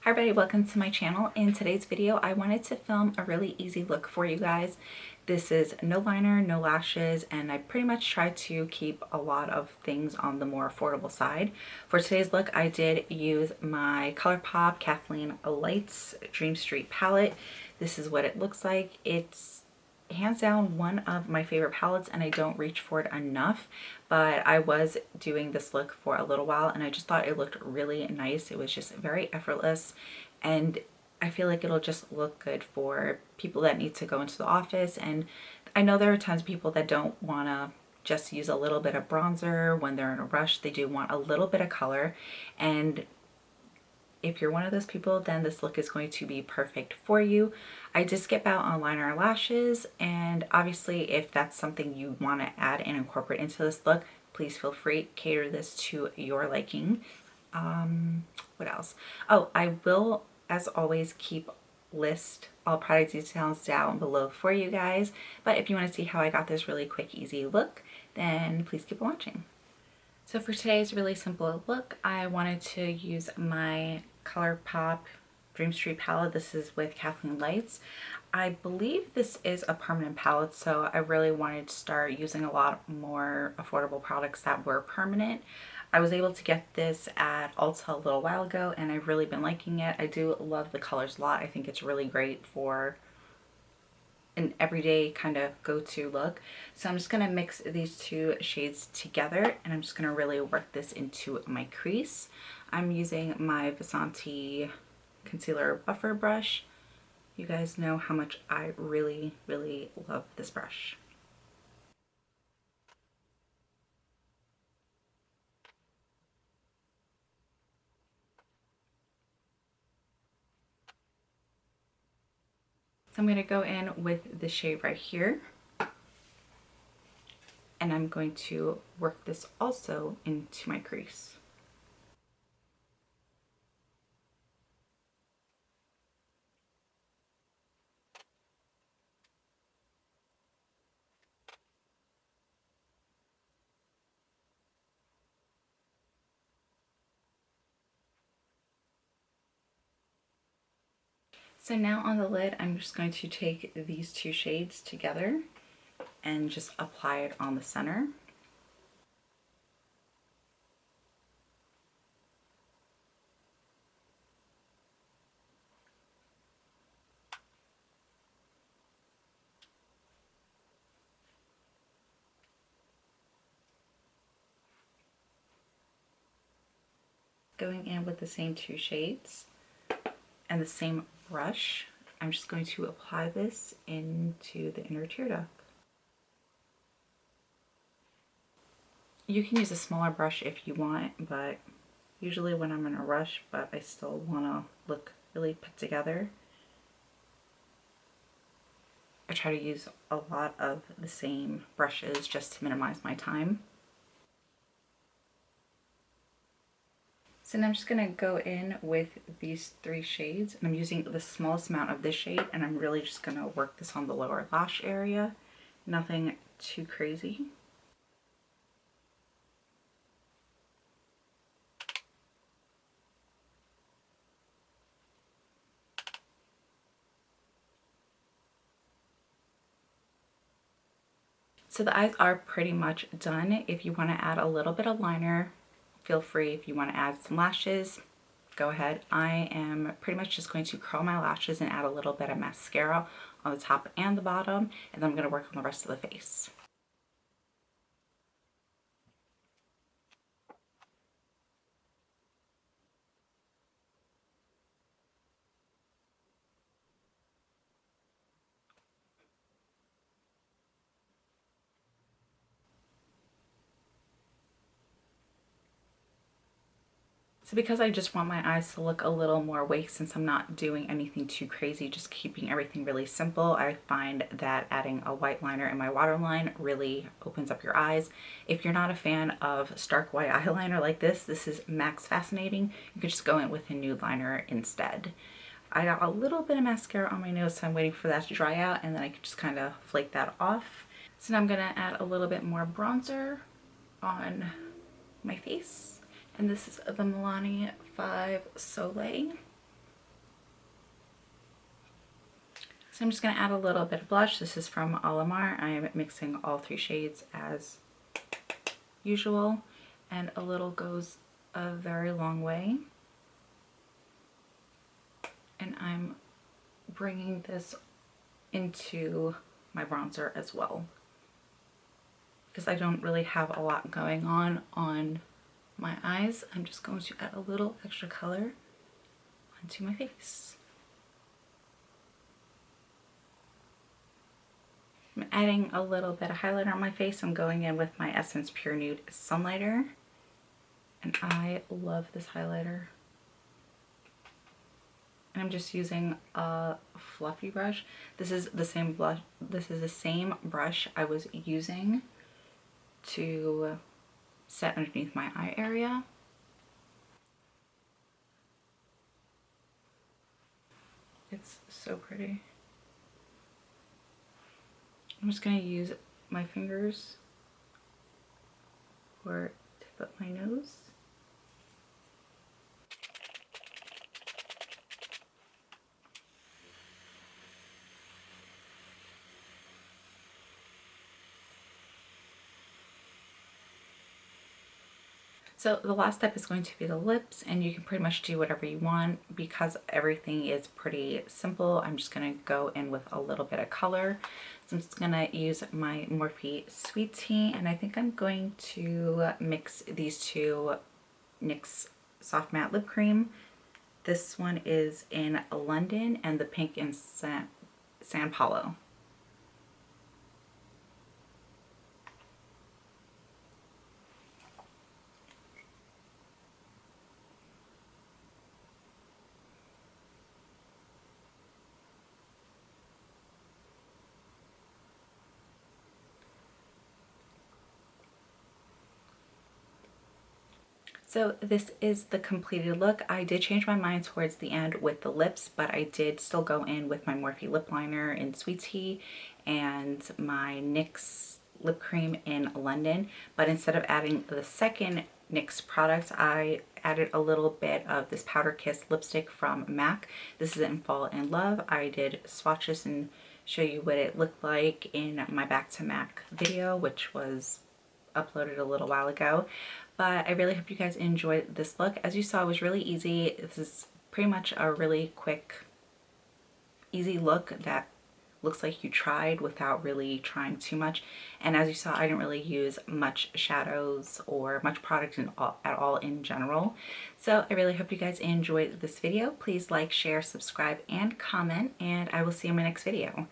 Hi everybody, welcome to my channel. In today's video, I wanted to film a really easy look for you guys. This is no liner, no lashes, and I pretty much try to keep a lot of things on the more affordable side. For today's look, I did use my Colourpop Kathleenlights Dream Street palette. This is what it looks like. It's hands down one of my favorite palettes, and I don't reach for it enough, but I was doing this look for a little while and I just thought it looked really nice. It was just very effortless, and I feel like it'll just look good for people that need to go into the office. And I know there are tons of people that don't want to just use a little bit of bronzer when they're in a rush. They do want a little bit of color, and if you're one of those people, then this look is going to be perfect for you. I did skip out on liner and lashes, and obviously if that's something you want to add and incorporate into this look, please feel free, cater this to your liking. What else? Oh, I will, as always, list all product details down below for you guys, but if you want to see how I got this really quick, easy look, then please keep watching. So for today's really simple look, I wanted to use my Colourpop Dream Street palette. This is with Kathleenlights. I believe this is a permanent palette, so I really wanted to start using a lot more affordable products that were permanent. I was able to get this at Ulta a little while ago, and I've really been liking it. I do love the colors a lot. I think it's really great for an everyday kind of go-to look. So I'm just going to mix these two shades together, and I'm just going to really work this into my crease. I'm using my Fascinating concealer buffer brush. You guys know how much I really love this brush. So I'm going to go in with the shade right here, and I'm going to work this also into my crease. So now on the lid, I'm just going to take these two shades together and just apply it on the center. Going in with the same two shades and the same brush, I'm just going to apply this into the inner tear duct. You can use a smaller brush if you want, but usually when I'm in a rush but I still want to look really put together, I try to use a lot of the same brushes just to minimize my time. So now I'm just going to go in with these three shades, and I'm using the smallest amount of this shade, and I'm really just going to work this on the lower lash area. Nothing too crazy. So the eyes are pretty much done. If you want to add a little bit of liner, feel free. If you want to add some lashes, go ahead. I am pretty much just going to curl my lashes and add a little bit of mascara on the top and the bottom, and then I'm going to work on the rest of the face. So because I just want my eyes to look a little more awake, since I'm not doing anything too crazy, just keeping everything really simple, I find that adding a white liner in my waterline really opens up your eyes. If you're not a fan of stark white eyeliner like this is Max Fascinating. You could just go in with a nude liner instead. I got a little bit of mascara on my nose, so I'm waiting for that to dry out, and then I can just kind of flake that off. So now I'm going to add a little bit more bronzer on my face. And this is the Milani 5 Soleil. So I'm just going to add a little bit of blush. This is from Alamar. I am mixing all 3 shades as usual, and a little goes a very long way. And I'm bringing this into my bronzer as well, because I don't really have a lot going on my eyes. I'm just going to add a little extra color onto my face. I'm adding a little bit of highlighter on my face. I'm going in with my Essence Pure Nude Sunlighter, and I love this highlighter. And I'm just using a fluffy brush. This is the same blush. This is the same brush I was using to set underneath my eye area. It's so pretty. I'm just going to use my fingers for tip up my nose. So the last step is going to be the lips, and you can pretty much do whatever you want because everything is pretty simple. I'm just going to go in with a little bit of color. So I'm just going to use my Morphe Sweet Tea, and I think I'm going to mix these two NYX Soft Matte Lip Cream. This one is in London and the pink in San Paulo. So this is the completed look. I did change my mind towards the end with the lips, but I did still go in with my Morphe lip liner in Sweet Tea and my NYX lip cream in London. But instead of adding the second NYX product, I added a little bit of this Powderkiss lipstick from MAC. This is in Fall in Love. I did swatches and show you what it looked like in my Back to MAC video, which was uploaded a little while ago. But I really hope you guys enjoyed this look. As you saw, it was really easy. This is pretty much a really quick, easy look that looks like you tried without really trying too much. And as you saw, I didn't really use much shadows or much product at all in general. So I really hope you guys enjoyed this video. Please like, share, subscribe, and comment, and I will see you in my next video.